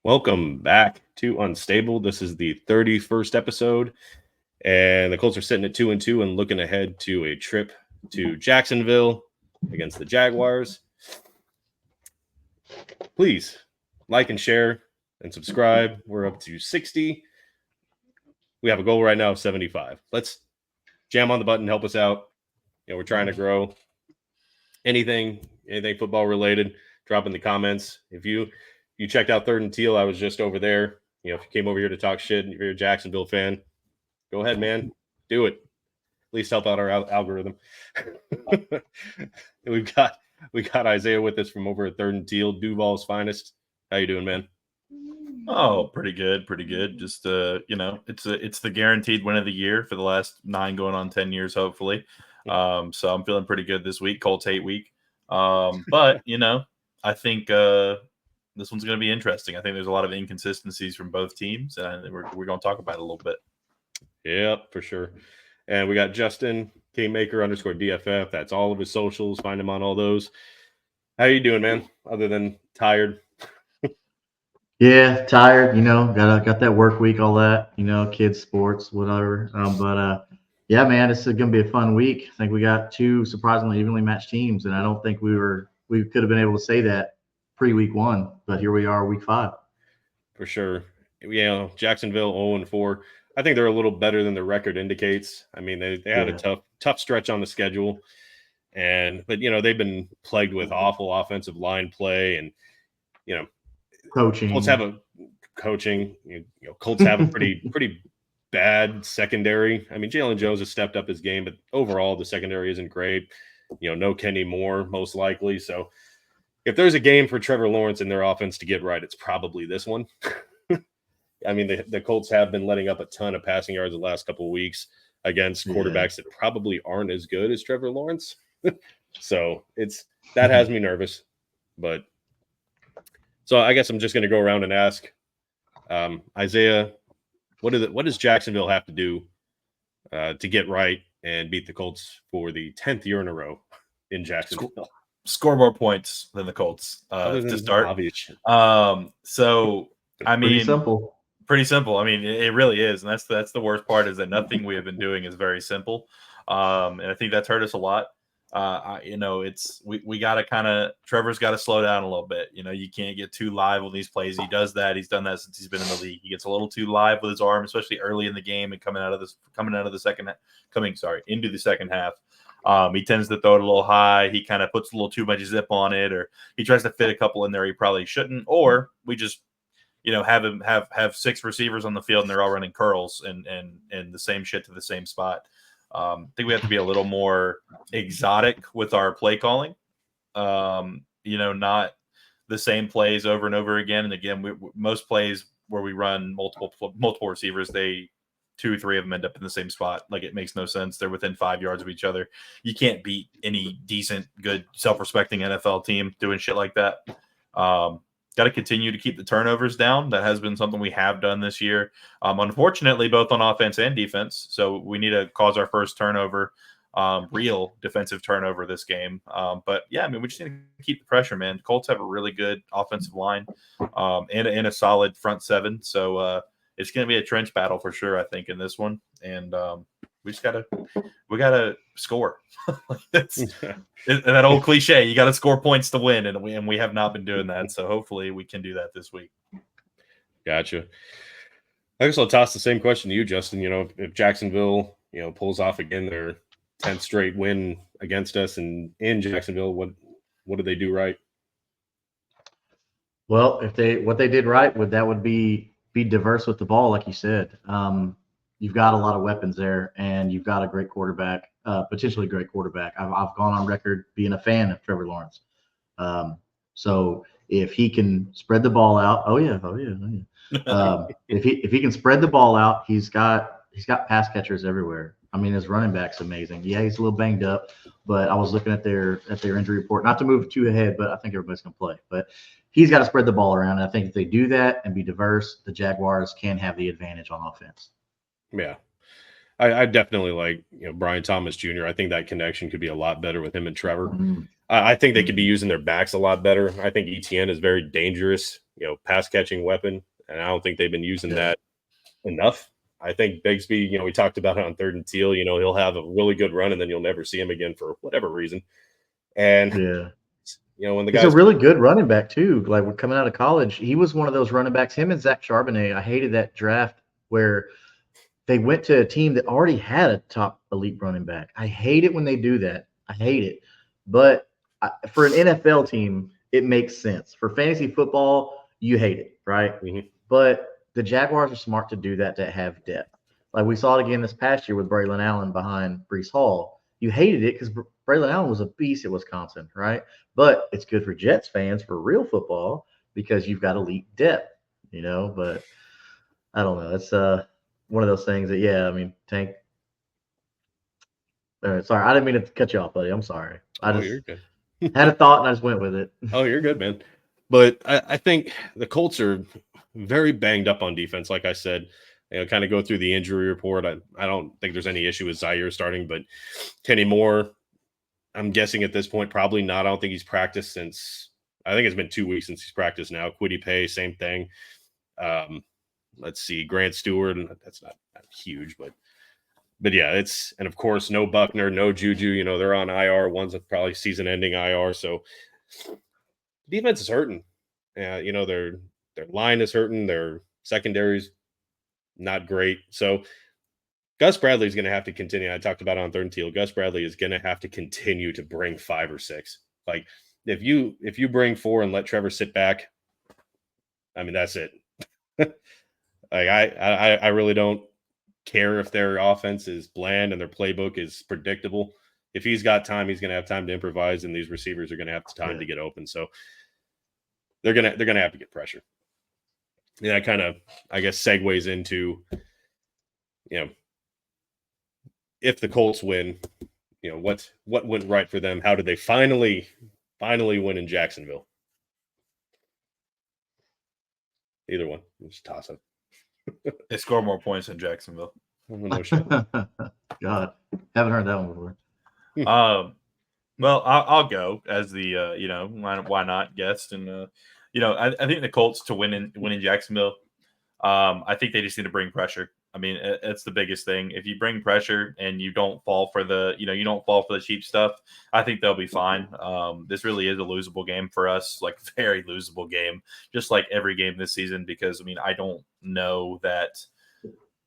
Welcome back to Unstable. This is the 31st episode, and the Colts are sitting at 2-2 and looking ahead to a trip to Jacksonville against the Jaguars. Please like and share and subscribe. We're up to 60. We have a goal right now of 75. Let's jam on the button, help us out. We're trying to grow. Anything football related, drop in the comments. If you checked out Third and Teal, I was just over there. If you came over here to talk shit, if you're a Jacksonville fan, go ahead, man. Do it. At least help out our algorithm. we got Isaiah with us from over at Third and Teal, Duval's finest. How you doing, man? Oh, pretty good. Just it's the guaranteed win of the year for the last 9 going on 10 years, hopefully. So I'm feeling pretty good this week. Colts hate week. But I think this one's going to be interesting. I think there's a lot of inconsistencies from both teams, and we're going to talk about it a little bit. Yeah, for sure. And we got Justin Kmaker_DFF. That's all of his socials. Find him on all those. How you doing, man? Other than tired? Yeah, tired. Got that work week, all that. Kids, sports, whatever. But yeah, man, it's going to be a fun week. I think we got 2 surprisingly evenly matched teams, and I don't think we could have been able to say that pre-week 1, but here we are, week 5. For sure. Jacksonville 0-4. I think they're a little better than the record indicates. I mean, they had a tough stretch on the schedule, but they've been plagued with awful offensive line play, and coaching. Colts have a coaching. Colts have a pretty bad secondary. I mean, Jalen Jones has stepped up his game, but overall the secondary isn't great. No Kenny Moore most likely. So if there's a game for Trevor Lawrence and their offense to get right, it's probably this one. I mean, the Colts have been letting up a ton of passing yards the last couple of weeks against quarterbacks that probably aren't as good as Trevor Lawrence. So that has me nervous. But so I guess I'm just going to go around and ask Isaiah, what does Jacksonville have to do to get right and beat the Colts for the 10th year in a row in Jacksonville? Score more points than the Colts to start. Obvious. So I mean, pretty simple. I mean, it really is, and that's the worst part, is that nothing we have been doing is very simple, and I think that's hurt us a lot. We got to Trevor's got to slow down a little bit. You can't get too live on these plays. He does that. He's done that since he's been in the league. He gets a little too live with his arm, especially early in the game and into the second half. He tends to throw it a little high. He kind of puts a little too much zip on it, or he tries to fit a couple in there he probably shouldn't, or we just have him have 6 receivers on the field and they're all running curls and the same shit to the same spot. I think we have to be a little more exotic with our play calling. Not the same plays over and over again. And again, most plays where we run multiple receivers, 2 or 3 of them end up in the same spot. Like, it makes no sense. They're within 5 yards of each other. You can't beat any decent, good, self-respecting NFL team doing shit like that. Got to continue to keep the turnovers down. That has been something we have done this year. Unfortunately, both on offense and defense. So we need to cause our first turnover, real defensive turnover this game. But yeah, I mean, we just need to keep the pressure, man. Colts have a really good offensive line and a solid front 7. So it's going to be a trench battle for sure, I think, in this one. And we gotta score. That's that old cliche. You got to score points to win, and we have not been doing that. So hopefully we can do that this week. Gotcha. I guess I'll toss the same question to you, Justin. If Jacksonville, pulls off again their 10th straight win against us and in Jacksonville, what do they do right? Well, what they did right would be diverse with the ball, like you said. You've got a lot of weapons there, and you've got a great quarterback, potentially great quarterback. I've gone on record being a fan of Trevor Lawrence. So if he can spread the ball out, if he can spread the ball out, he's got pass catchers everywhere. I mean, his running back's amazing. Yeah, he's a little banged up, but I was looking at their injury report. Not to move too ahead, but I think everybody's gonna play. But he's got to spread the ball around. And I think if they do that and be diverse, the Jaguars can have the advantage on offense. Yeah. I definitely like Brian Thomas Jr. I think that connection could be a lot better with him and Trevor. Mhm. I think they could be using their backs a lot better. I think ETN is very dangerous, pass catching weapon, and I don't think they've been using that enough. I think Bigsby, we talked about it on third and teal. He'll have a really good run, and then you'll never see him again for whatever reason. And Yeah. when the He's guys a really good running back too. Like, we're coming out of college, he was one of those running backs. Him and Zach Charbonnet. I hated that draft where they went to a team that already had a top elite running back. I hate it when they do that. I hate it. But for an NFL team, it makes sense. For fantasy football, you hate it, right? Mhm. But the Jaguars are smart to do that, to have depth. Like we saw it again this past year with Braylon Allen behind Brees Hall. You hated it because Braylon Allen was a beast at Wisconsin, right? But it's good for Jets fans for real football because you've got elite depth, But I don't know. It's one of those things that, I mean, Tank. Sorry, I didn't mean to cut you off, buddy. I'm sorry. I just you're good. had a thought and I just went with it. Oh, you're good, man. But I think the Colts are very banged up on defense. Like I said, kind of go through the injury report. I don't think there's any issue with Zaire starting, but Kenny Moore, I'm guessing at this point, probably not. I don't think he's practiced since, I think it's been 2 weeks since he's practiced now. Quiddy Pay, same thing. Let's see, Grant Stewart, and that's not huge, but yeah, and of course, no Buckner, no Juju. They're on IR. One's probably season-ending IR. So defense is hurting. Their line is hurting. Their secondary's not great. So Gus Bradley is going to have to continue. I talked about it on third and teal. Gus Bradley is going to have to continue to bring 5 or 6. Like if you bring 4 and let Trevor sit back, I mean that's it. Like I really don't care if their offense is bland and their playbook is predictable. If he's got time, he's going to have time to improvise, and these receivers are going to have time to get open. So they're gonna have to get pressure. And that kind of, I guess, segues into, if the Colts win, what went right for them? How did they finally win in Jacksonville? Either one, just toss it. They score more points in Jacksonville. No shit. God, haven't heard that one before. Well, I'll go as the why not guest, and I think the Colts to win in Jacksonville. I think they just need to bring pressure. I mean, it's the biggest thing. If you bring pressure and you don't fall for the cheap stuff, I think they'll be fine. This really is a losable game for us, like very losable game, just like every game this season, because I don't know that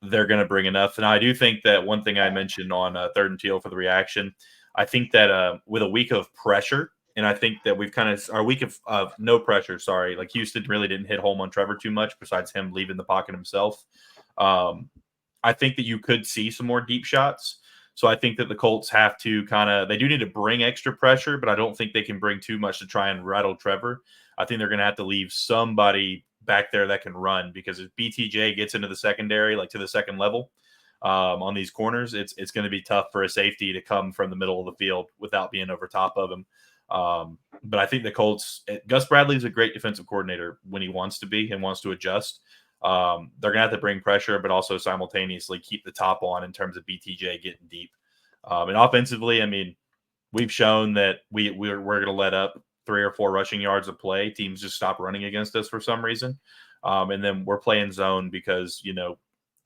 they're going to bring enough. And I do think that one thing I mentioned on third and teal for the reaction, I think that with a week of pressure, and I think that we've kind of our week of no pressure. Sorry, like Houston really didn't hit home on Trevor too much, besides him leaving the pocket himself. I think that you could see some more deep shots. So I think that the Colts have to they do need to bring extra pressure, but I don't think they can bring too much to try and rattle Trevor. I think they're going to have to leave somebody back there that can run, because if BTJ gets into the secondary, like to the second level on these corners, it's going to be tough for a safety to come from the middle of the field without being over top of him. But I think the Colts, Gus Bradley is a great defensive coordinator when he wants to be and wants to adjust. They're going to have to bring pressure, but also simultaneously keep the top on in terms of BTJ getting deep. And offensively, I mean, we've shown that we're going to let up 3 or 4 rushing yards of play. Teams just stop running against us for some reason. And then we're playing zone because,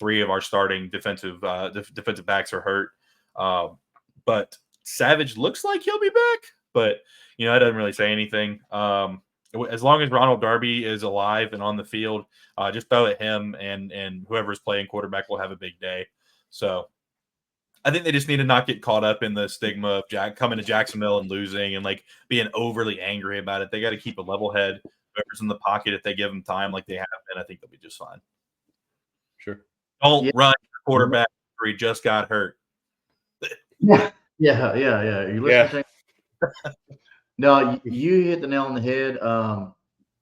3 of our starting defensive backs are hurt. But Savage looks like he'll be back, but, that doesn't really say anything. As long as Ronald Darby is alive and on the field, just throw at him, and whoever's playing quarterback will have a big day. So I think they just need to not get caught up in the stigma of coming to Jacksonville and losing and like being overly angry about it. They got to keep a level head. Whoever's in the pocket, if they give them time like they have been, I think they'll be just fine. Sure. Don't run your quarterback where he just got hurt. Yeah. You listening? No, you hit the nail on the head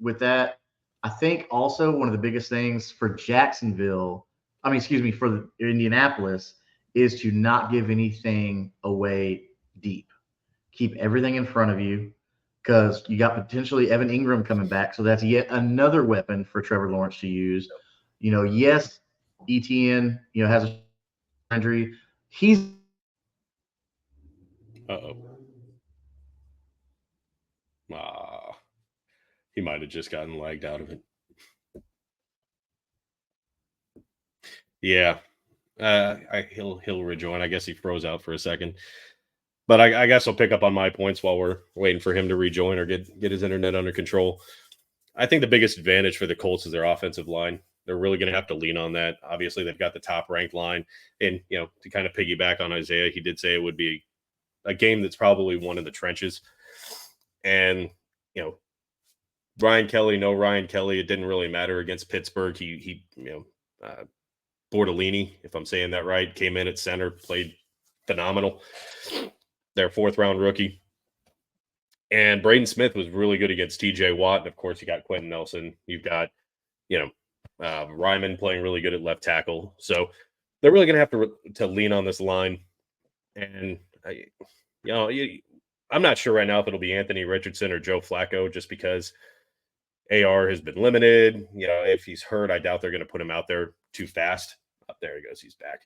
with that. I think also one of the biggest things for Jacksonville, for Indianapolis, is to not give anything away deep. Keep everything in front of you, because you got potentially Evan Ingram coming back. So that's yet another weapon for Trevor Lawrence to use. Yes, ETN, has a injury. He's Uh-oh. He might have just gotten lagged out of it. Yeah. He'll rejoin. I guess he froze out for a second. But I guess I'll pick up on my points while we're waiting for him to rejoin or get his internet under control. I think the biggest advantage for the Colts is their offensive line. They're really going to have to lean on that. Obviously, they've got the top ranked line. And, to kind of piggyback on Isaiah, he did say it would be a game that's probably won in the trenches. And, Ryan Kelly, it didn't really matter against Pittsburgh. He Bortolini, if I'm saying that right, came in at center, played phenomenal. Their 4th round rookie. And Braden Smith was really good against TJ Watt. And of course, you got Quentin Nelson. You've got, Ryman playing really good at left tackle. So they're really going to have to lean on this line. And, I'm not sure right now if it'll be Anthony Richardson or Joe Flacco, just because AR has been limited. If he's hurt, I doubt they're going to put him out there too fast. Up there he goes. He's back.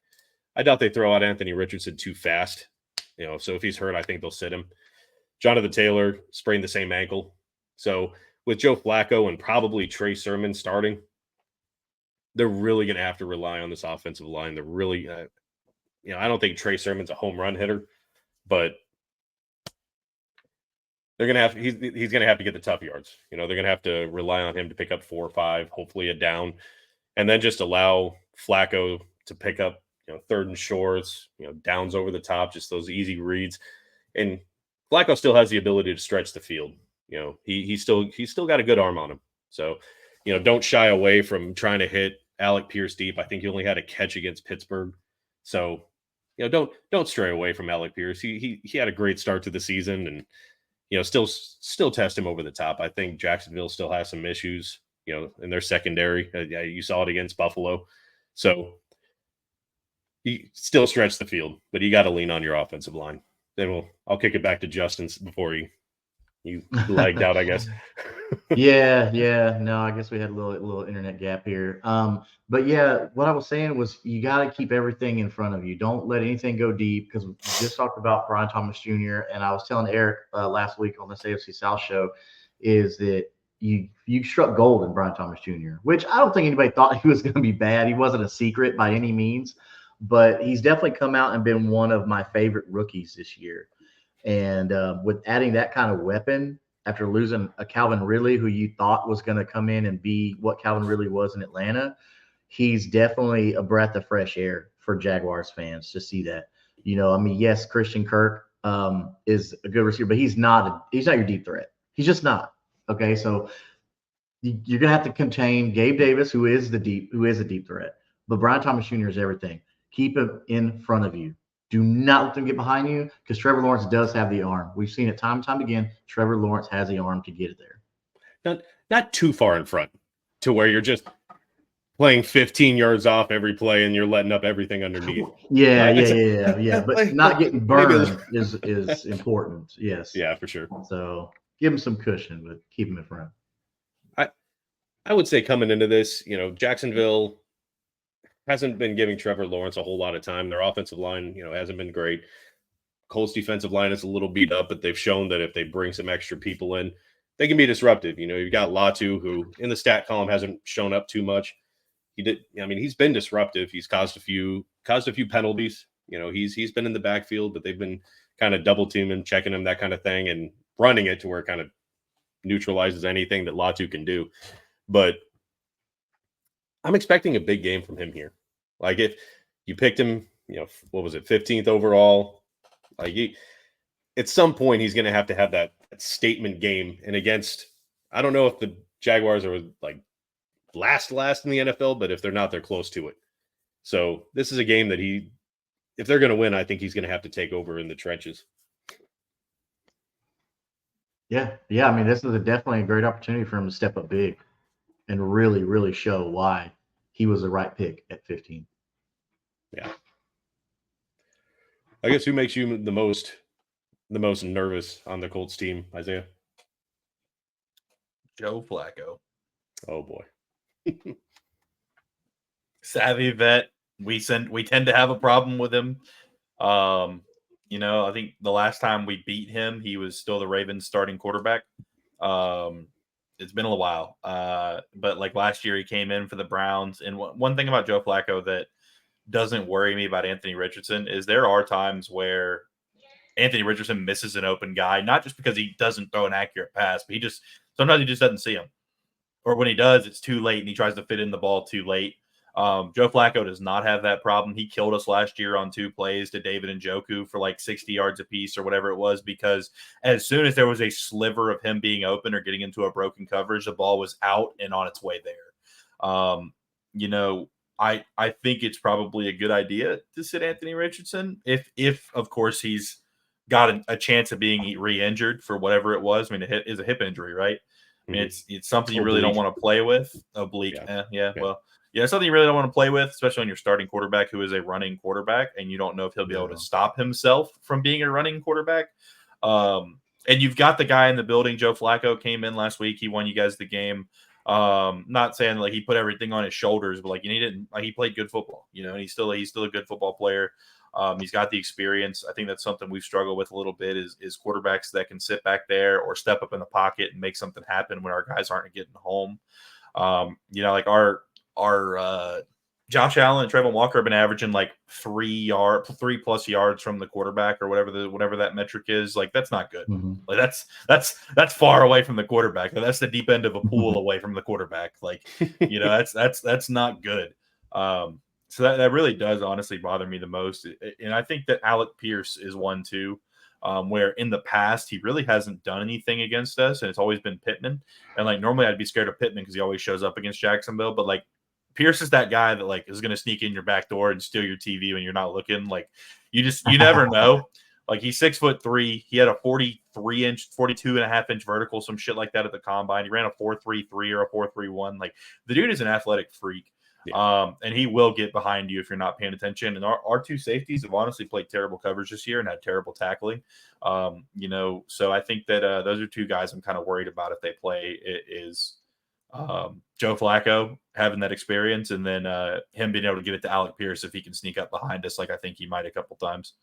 I doubt they throw out Anthony Richardson too fast. So if he's hurt, I think they'll sit him. Jonathan Taylor sprained the same ankle. So with Joe Flacco and probably Trey Sermon starting, they're really going to have to rely on this offensive line. They're really, I don't think Trey Sermon's a home run hitter, but they're going to have, he's going to have to get the tough yards. They're going to have to rely on him to pick up 4 or 5, hopefully a down, and then just allow Flacco to pick up, 3rd and shorts, downs over the top, just those easy reads. And Flacco still has the ability to stretch the field. He's still got a good arm on him. So, don't shy away from trying to hit Alec Pierce deep. I think he only had a catch against Pittsburgh. So, don't stray away from Alec Pierce. He had a great start to the season, and still test him over the top. I think Jacksonville still has some issues, in their secondary. You saw it against Buffalo. So you still stretch the field, but you got to lean on your offensive line. Then I'll kick it back to Justin before you lagged out, I guess. Yeah. No, I guess we had a little internet gap here. But yeah, what I was saying was you got to keep everything in front of you. Don't let anything go deep, because we just talked about Brian Thomas Jr. And I was telling Eric last week on this AFC South show is that you struck gold in Brian Thomas Jr., which I don't think anybody thought he was going to be bad. He wasn't a secret by any means, but he's definitely come out and been one of my favorite rookies this year. And with adding that kind of weapon, after losing a Calvin Ridley, who you thought was going to come in and be what Calvin Ridley was in Atlanta, he's definitely a breath of fresh air for Jaguars fans to see that. Yes, Christian Kirk is a good receiver, but he's not your deep threat. He's just not. Okay, so you're going to have to contain Gabe Davis, who is a deep threat. But Brian Thomas Jr. is everything. Keep him in front of you. Do not let them get behind you, because Trevor Lawrence does have the arm. We've seen it time and time again. Trevor Lawrence has the arm to get it there. Not too far in front to where you're just playing 15 yards off every play and you're letting up everything underneath. Yeah. But not getting burned is important. Yes. Yeah, for sure. So give him some cushion, but keep him in front. I would say coming into this, Jacksonville hasn't been giving Trevor Lawrence a whole lot of time. Their offensive line, hasn't been great. Colts defensive line is a little beat up, but they've shown that if they bring some extra people in, they can be disruptive. You've got Latu, who in the stat column hasn't shown up too much. He's been disruptive. He's caused a few penalties. He's been in the backfield, but they've been kind of double teaming, checking him, that kind of thing, and running it to where it kind of neutralizes anything that Latu can do. But I'm expecting a big game from him here. Like, if you picked him, what was it, 15th overall? Like, at some point, he's going to have that statement game. And against, I don't know if the Jaguars are like last in the NFL, but if they're not, they're close to it. So this is a game that if they're going to win, I think he's going to have to take over in the trenches. Yeah. This is definitely a great opportunity for him to step up big and really, really show why he was the right pick at 15. Yeah. I guess who makes you the most nervous on the Colts team, Isaiah? Joe Flacco. Oh boy. Savvy vet, we tend to have a problem with him. I think the last time we beat him, he was still the Ravens starting quarterback. It's been a little while. But like last year, he came in for the Browns. And one thing about Joe Flacco that doesn't worry me about Anthony Richardson is there are times where Anthony Richardson misses an open guy, not just because he doesn't throw an accurate pass, but sometimes he just doesn't see him. Or when he does, it's too late and he tries to fit in the ball too late. Joe Flacco does not have that problem. He killed us last year on 2 plays to David and Njoku for like 60 yards apiece or whatever it was, because as soon as there was a sliver of him being open or getting into a broken coverage, the ball was out and on its way there. I think it's probably a good idea to sit Anthony Richardson if of course he's got a chance of being re-injured for whatever it was. I mean, it is a hip injury, right? I mean, it's something you really don't want to play with. Oblique. Well, it's something you really don't want to play with, especially when you're starting quarterback who is a running quarterback, and you don't know if he'll be able to stop himself from being a running quarterback. And you've got the guy in the building. Joe Flacco came in last week. He won you guys the game. Not saying like he put everything on his shoulders, but he played good football, and he's still a good football player. He's got the experience. I think that's something we've struggled with a little bit is quarterbacks that can sit back there or step up in the pocket and make something happen when our guys aren't getting home. Like our Josh Allen and Trayvon Walker have been averaging like 3+ yards from the quarterback or whatever that metric is. Like that's not good. Mm-hmm. Like that's far away from the quarterback. That's the deep end of a pool away from the quarterback. Like, that's not good. So that really does honestly bother me the most. And I think that Alec Pierce is one too, where in the past he really hasn't done anything against us, and it's always been Pittman. And like normally I'd be scared of Pittman because he always shows up against Jacksonville, but like Pierce is that guy that like is going to sneak in your back door and steal your TV when you're not looking. Like you never know. Like he's 6'3". He had a 42.5-inch vertical, some shit like that at the combine. He ran a 4.33 or a 4.31. Like the dude is an athletic freak. Yeah. And he will get behind you if you're not paying attention. And our 2 safeties have honestly played terrible coverage this year and had terrible tackling. So I think that those are 2 guys I'm kind of worried about if they play. It is Joe Flacco having that experience, and then him being able to get it to Alec Pierce if he can sneak up behind us, like I think he might a couple times.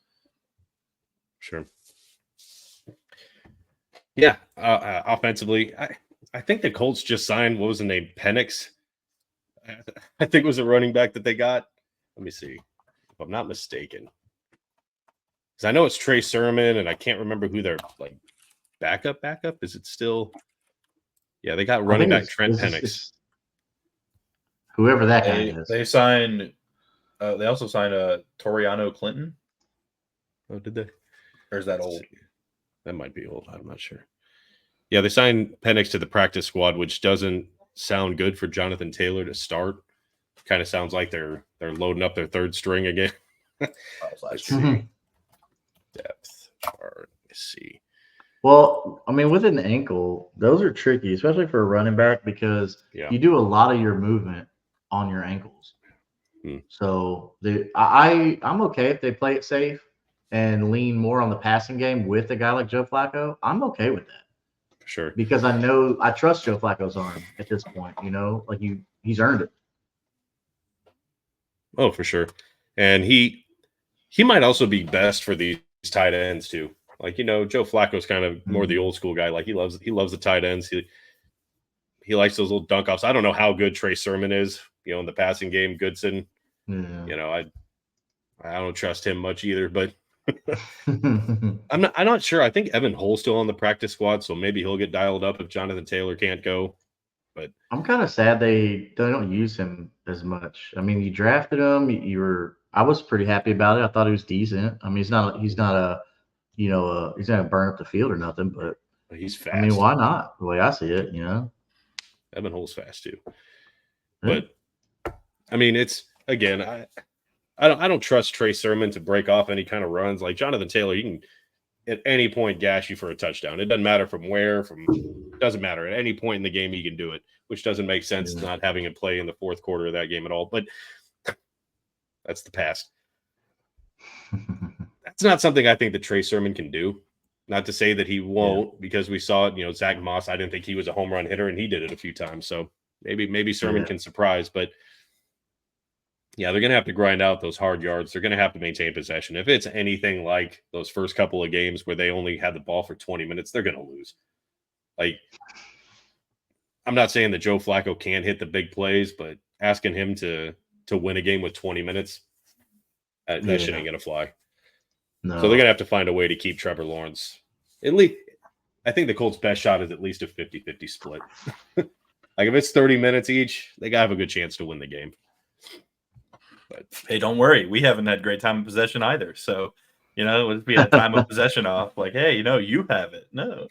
Sure. Yeah. Offensively, I think the Colts just signed, what was the name? Penix. I think it was a running back that they got. Let me see if I'm not mistaken. Because I know it's Trey Sermon, and I can't remember who their like backup. Is it still? Yeah, they got running back Trent Penix. Whoever that guy is. They signed. They also signed Toriano Clinton. Oh, did they? Or is that old? That might be old. I'm not sure. Yeah, they signed Penix to the practice squad, which doesn't sound good for Jonathan Taylor to start. Kind of sounds like they're loading up their 3rd string again. Let's see. Depth chart. Let's see. Well, I mean, with an ankle, those are tricky, especially for a running back, because you do a lot of your movement on your ankles. So I'm okay if they play it safe and lean more on the passing game with a guy like Joe Flacco. I'm okay with that. Sure. Because I trust Joe Flacco's arm at this point, like he's earned it. Oh, for sure. And he might also be best for these tight ends too. Like, Joe Flacco's kind of more the old school guy. Like he loves the tight ends. He likes those little dunk offs. I don't know how good Trey Sermon is, in the passing game. Goodson, I don't trust him much either, but I'm not sure. I think Evan Hull's still on the practice squad, so maybe he'll get dialed up if Jonathan Taylor can't go. But I'm kind of sad they don't use him as much. I mean, you drafted him. I was pretty happy about it. I thought he was decent. I mean, he's not he's not gonna burn up the field or nothing, but he's fast. I mean, why not? The way I see it, Evan Hull's fast too. Really? But I mean, it's again, I don't trust Trey Sermon to break off any kind of runs. Like Jonathan Taylor, he can at any point gash you for a touchdown. It doesn't matter from where, doesn't matter. At any point in the game, he can do it, which doesn't make sense not having him play in the 4th quarter of that game at all. But that's the past. That's not something I think that Trey Sermon can do. Not to say that he won't, because we saw it, Zach Moss, I didn't think he was a home run hitter, and he did it a few times. So maybe Sermon can surprise, but Yeah, they're going to have to grind out those hard yards. They're going to have to maintain possession. If it's anything like those first couple of games where they only had the ball for 20 minutes, they're going to lose. Like, I'm not saying that Joe Flacco can't hit the big plays, but asking him to win a game with 20 minutes, that shit ain't going to fly. No. So they're going to have to find a way to keep Trevor Lawrence. At least, I think the Colts' best shot is at least a 50-50 split. Like, if it's 30 minutes each, they got to have a good chance to win the game. But hey, don't worry. We haven't had great time of possession either. So, it would be a time of possession off. Like, hey, you have it. No,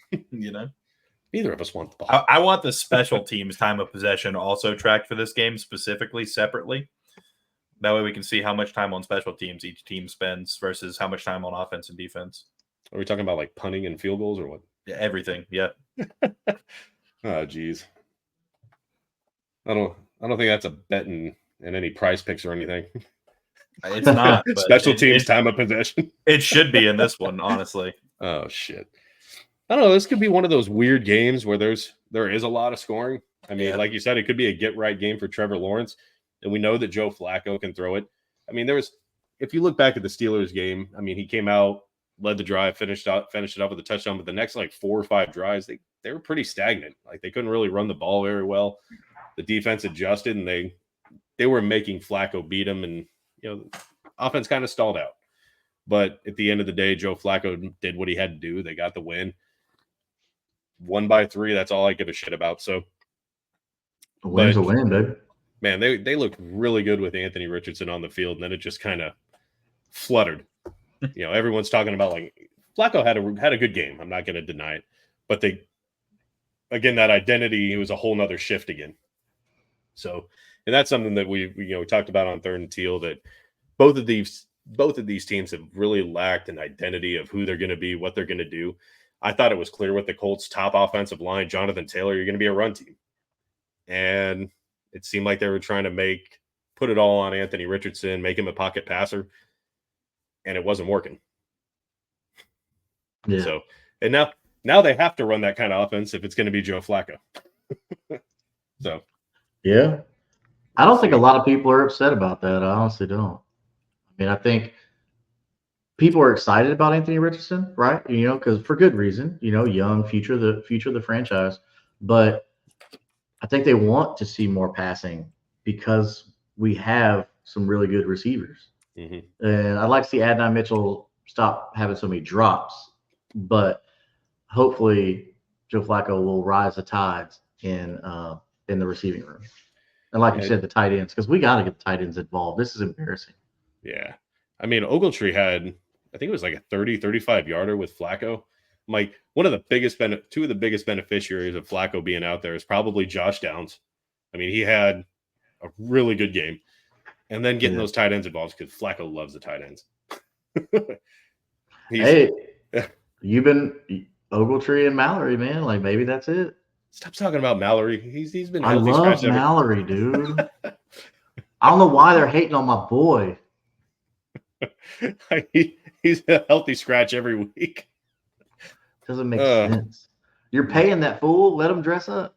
Neither of us want the ball. I want the special teams time of possession also tracked for this game specifically, separately. That way we can see how much time on special teams each team spends versus how much time on offense and defense. Are we talking about like punting and field goals or what? Yeah, everything. Yeah. Oh, geez. I don't think that's a bet in any prize picks or anything. It's not. Special teams time of possession. It should be in this one, honestly. Oh, shit. I don't know. This could be one of those weird games where there is a lot of scoring. I mean, like you said, it could be a get-right game for Trevor Lawrence, and we know that Joe Flacco can throw it. I mean, if you look back at the Steelers game, I mean, he came out, led the drive, finished it up with a touchdown, but the next, 4 or 5 drives, they were pretty stagnant. Like, they couldn't really run the ball very well. The defense adjusted, and they were making Flacco beat him, and, offense kind of stalled out. But at the end of the day, Joe Flacco did what he had to do. They got the win. 1 by 3, that's all I give a shit about. So a win's a win, baby. Man, they looked really good with Anthony Richardson on the field, and then it just kind of fluttered. Everyone's talking about Flacco had a good game. I'm not going to deny it, but that identity, it was a whole nother shift again. So, and that's something that we talked about on Third and Teal, that both of these teams have really lacked an identity of who they're going to be, what they're going to do. I thought it was clear with the Colts' top offensive line, Jonathan Taylor, you're going to be a run team. And it seemed like they were trying to put it all on Anthony Richardson, make him a pocket passer, and it wasn't working. Yeah. So, and now they have to run that kind of offense if it's going to be Joe Flacco. So, yeah. I don't think a lot of people are upset about that. I honestly don't. I mean, I think people are excited about Anthony Richardson, right? Because for good reason, young, future of the franchise. But I think they want to see more passing because we have some really good receivers. Mm-hmm. And I'd like to see Adonai Mitchell stop having so many drops. But hopefully Joe Flacco will rise the tides in the receiving room. And like you said, the tight ends, because we got to get the tight ends involved. This is embarrassing. Yeah. I mean, Ogletree had, I think it was like a 35 yarder with Flacco. Two of the biggest beneficiaries of Flacco being out there is probably Josh Downs. I mean, he had a really good game. And then getting those tight ends involved, because Flacco loves the tight ends. Hey, you've been Ogletree and Mallory, man. Maybe that's it. Stop talking about Mallory. He's been. I love Mallory, dude. I don't know why they're hating on my boy. He's a healthy scratch every week. Doesn't make sense. You're paying that fool. Let him dress up.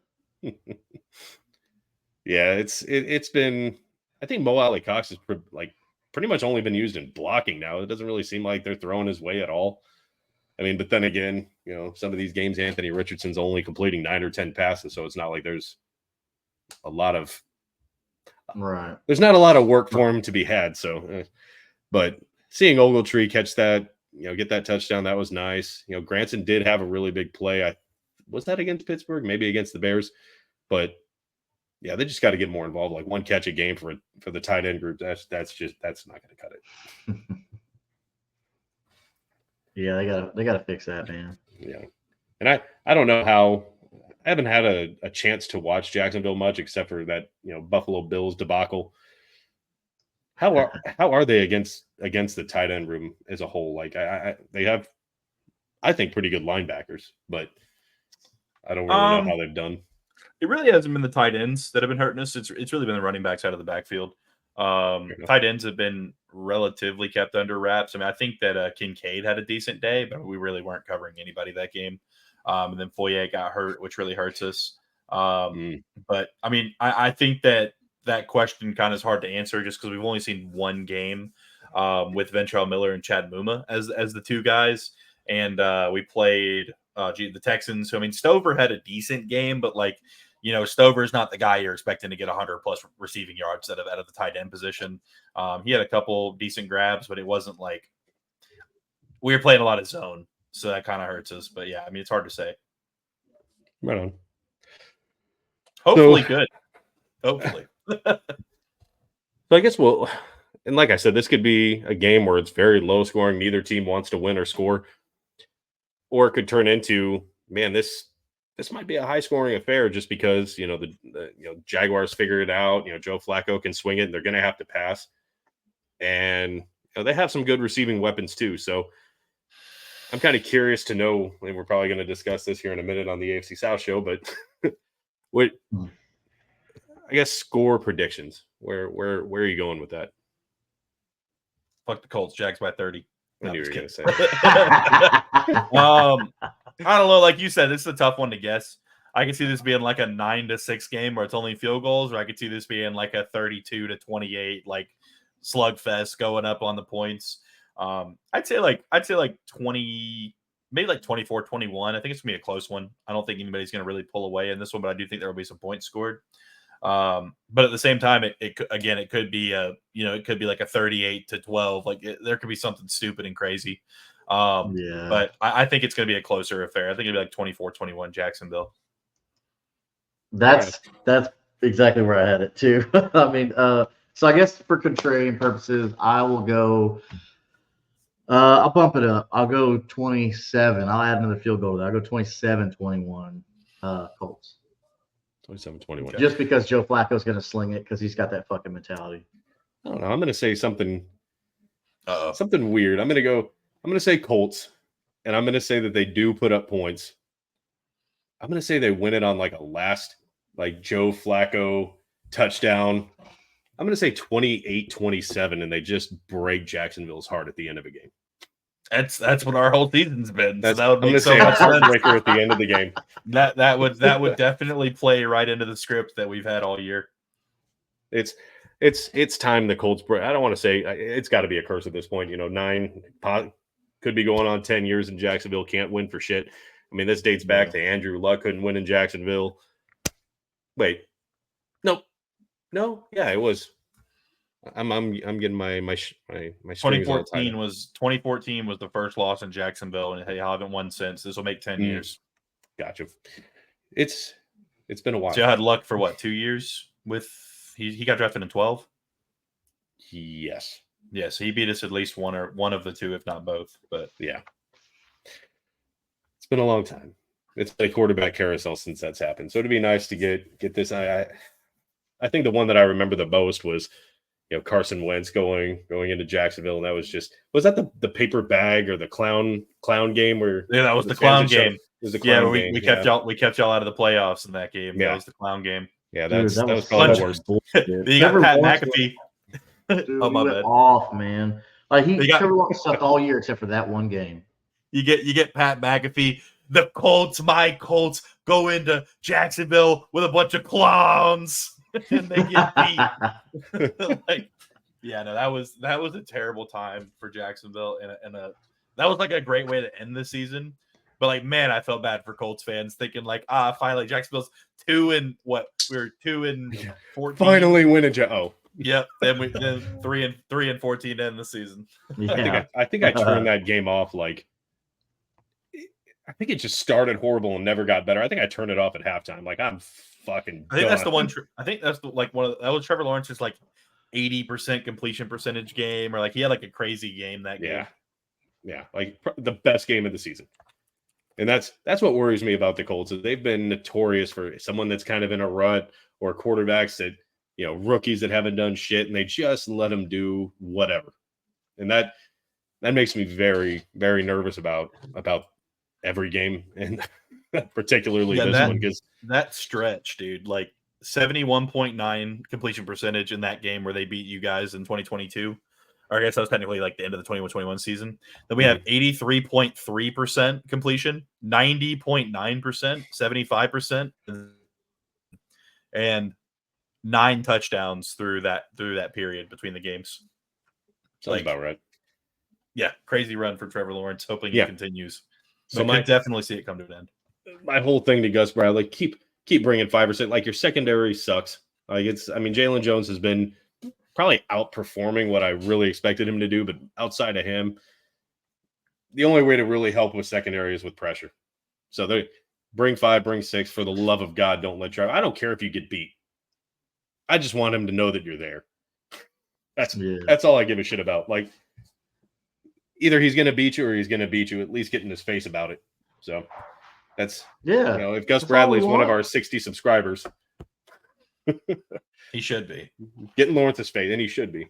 Yeah, it's been. I think Mo Alley Cox is pretty much only been used in blocking now. It doesn't really seem like they're throwing his way at all. I mean, but then again, some of these games, Anthony Richardson's only completing 9 or 10 passes, so it's not like there's a lot of There's not a lot of work for him to be had. So, but seeing Ogletree catch that, get that touchdown, that was nice. Granson did have a really big play. Was that against Pittsburgh? Maybe against the Bears, but yeah, they just got to get more involved. Like one catch a game for the tight end group. That's not going to cut it. Yeah, they gotta fix that, man. Yeah, and I don't know how. I haven't had a chance to watch Jacksonville much, except for that Buffalo Bills debacle. How are they against the tight end room as a whole? They have, I think, pretty good linebackers, but I don't really know how they've done. It really hasn't been the tight ends that have been hurting us. It's really been the running backs out of the backfield. Tight ends have been relatively kept under wraps. I mean, I think that Kincaid had a decent day, but we really weren't covering anybody that game. And then Foye got hurt, which really hurts us. But I mean, I think that that question kind of is hard to answer just because we've only seen one game with Ventrell Miller and Chad Muma as the two guys, and we played the Texans. So I mean, Stover had a decent game, but like, Stover's not the guy you're expecting to get 100 plus receiving yards out of the tight end position. He had a couple decent grabs, but it wasn't like we were playing a lot of zone, so that kind of hurts us. But yeah, I mean, it's hard to say. Right on. Hopefully good. Hopefully. So I guess and like I said, this could be a game where it's very low scoring. Neither team wants to win or score. Or it could turn into, man, this might be a high scoring affair just because, the Jaguars figure it out. Joe Flacco can swing it and they're going to have to pass. And they have some good receiving weapons too. So I'm kind of curious to know, and we're probably going to discuss this here in a minute on the AFC South show, but what, I guess, score predictions. Where are you going with that? Fuck the Colts, Jags by 30. I knew you were going to say. I don't know. Like you said, this is a tough one to guess. I can see this being like a 9-6 game where it's only field goals, or I could see this being like a 32-28, like slugfest going up on the points. I'd say like 20, maybe like 24-21. I think it's gonna be a close one. I don't think anybody's gonna really pull away in this one, but I do think there will be some points scored. But at the same time, it could be it could be like a 38-12. Like there could be something stupid and crazy. But I think it's going to be a closer affair. I think it'll be like 24-21 Jacksonville. That's exactly where I had it too. I mean, so I guess for contrarian purposes, I will go. I'll bump it up. I'll go 27. I'll add another field goal to that. I'll go 27-21 Colts. 27-21. Just because Joe Flacco's going to sling it because he's got that fucking mentality. I don't know. I'm going to say something weird. I'm going to say Colts, and I'm going to say that they do put up points. I'm going to say they win it on like a last, like Joe Flacco touchdown. I'm going to say 28-27, and they just break Jacksonville's heart at the end of a game. That's what our whole season's been. So that would make so much heartbreaker at the end of the game. That would definitely play right into the script that we've had all year. It's time the Colts break. I don't want to say it's got to be a curse at this point. 9 could be going on 10 years in Jacksonville. Can't win for shit. I mean, this dates back to Andrew Luck couldn't win in Jacksonville. Wait, no, yeah, it was. I'm getting my 2014 was the first loss in Jacksonville, and they haven't won since. This will make 10 years. Gotcha. It's been a while. So I had Luck for what, 2 years? With he got drafted in 12. Yes. Yes, he beat us at least one of the two, if not both. But yeah, it's been a long time. It's a quarterback carousel since that's happened. So it'd be nice to get this. I think the one that I remember the most was, Carson Wentz going into Jacksonville, and that was that the paper bag or the clown game where that was the clown game. It was the clown game. We kept y'all out of the playoffs in that game. Yeah, that was the clown game. Yeah, that was probably the worst. You got Pat McAfee. Dude, he went off, man. Like Trevor Lawrence sucked all year except for that one game. You get Pat McAfee. The Colts, my Colts, go into Jacksonville with a bunch of clowns. And they get beat. That was a terrible time for Jacksonville, and that was like a great way to end the season. But like, man, I felt bad for Colts fans thinking like, finally Jacksonville's 2-14. Finally win a Yep. Then 3-14 to end the season. Yeah. I think I turned that game off like. I think it just started horrible and never got better. I think I turned it off at halftime. Like I'm fucking. I think that's the one. I think that's one of that was Trevor Lawrence's like 80% completion percentage game, or like he had like a crazy game that game. Yeah, like the best game of the season. And that's what worries me about the Colts is they've been notorious for someone that's kind of in a rut or quarterbacks that rookies that haven't done shit and they just let them do whatever, and that makes me very, very nervous about every game, and particularly this one, because that stretch, dude, like 71.9 completion percentage in that game where they beat you guys in 2022. Or I guess that was technically like the end of the 21-21 season. Then we have 83.3% completion, 90.9%, 75%. And 9 touchdowns through that period between the games. Sounds about right. Yeah, crazy run for Trevor Lawrence. Hoping it continues. So I could definitely see it come to an end. My whole thing to Gus Bradley, keep bringing 5 or 6. Like, your secondary sucks. Like, Jalen Jones has been probably outperforming what I really expected him to do, but outside of him, the only way to really help with secondary is with pressure. So they bring 5, bring 6. For the love of God, don't let Trevor. I don't care if you get beat. I just want him to know that you're there. That's all I give a shit about. Like, either he's going to beat you or he's going to beat you. At least get in his face about it. So that's if Gus Bradley is one of our 60 subscribers, he should be getting Lawrence's face, and he should be.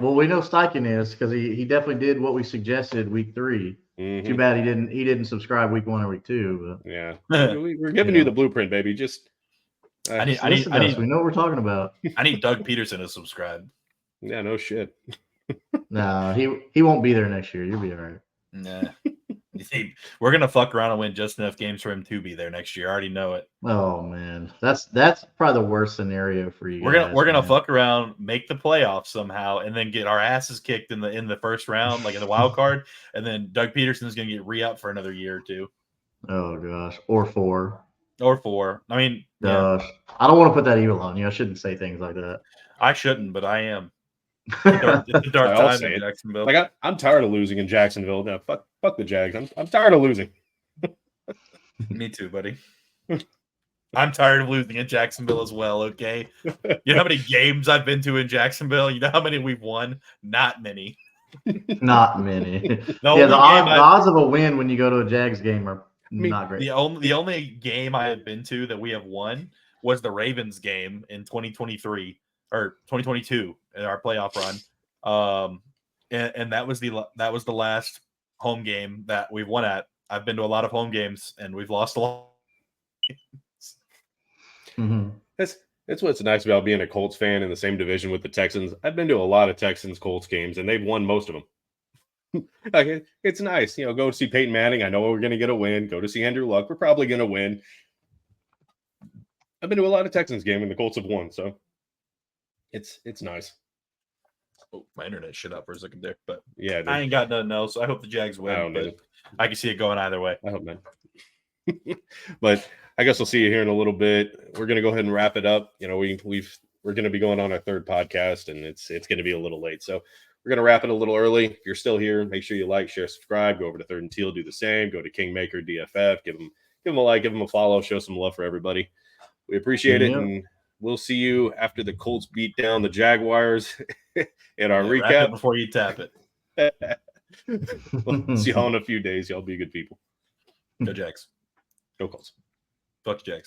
Well, we know Steichen is, because he definitely did what we suggested week 3. Mm-hmm. Too bad he didn't subscribe week 1 or week 2. But, yeah, we're giving you the blueprint, baby. Just we know what we're talking about. I need Doug Peterson to subscribe. Yeah, no shit. No, he won't be there next year. You'll be all right. Nah. We're gonna fuck around and win just enough games for him to be there next year. I already know it. Oh man, that's probably the worst scenario for you. We're gonna fuck around, make the playoffs somehow, and then get our asses kicked in the first round, like in the wild card, and then Doug Peterson's gonna get re-up for another year or 2. Oh gosh, or 4. I mean, gosh, I don't want to put that evil on you. I shouldn't say things like that. I shouldn't, but I am. It's a dark time in Jacksonville. Like, I'm tired of losing in Jacksonville. Now, fuck the Jags. I'm tired of losing. Me too, buddy. I'm tired of losing in Jacksonville as well. Okay, you know how many games I've been to in Jacksonville? You know how many we've won? Not many. Not many. The odds of a win when you go to a Jags game are not great. The only game I have been to that we have won was the Ravens game in 2023 or 2022 in our playoff run. And that was the last home game that we've won at. I've been to a lot of home games and we've lost a lot. Mm-hmm. That's what's nice about being a Colts fan in the same division with the Texans. I've been to a lot of Texans-Colts games and they've won most of them. Like, it's nice, go to see Peyton Manning. I know we're going to get a win. Go to see Andrew Luck. We're probably going to win. I've been to a lot of Texans games and the Colts have won, so it's nice. Oh, my internet shut out for a second there, but yeah, I ain't got nothing else. I hope the Jags win, but I can see it going either way. I hope not. But I guess we'll see you here in a little bit. We're going to go ahead and wrap it up. We're going to be going on our 3rd podcast, and it's going to be a little late, so we're going to wrap it a little early. If you're still here, make sure you like, share, subscribe. Go over to 3rd and Teal, do the same. Go to Kingmaker DFF, give them a like, give them a follow, show some love for everybody. We appreciate it, and we'll see you after the Colts beat down the Jaguars in our recap. Wrap it before you tap it. We'll see y'all in a few days. Y'all be good people. Go Jags. Go Colts. Fuck Jags.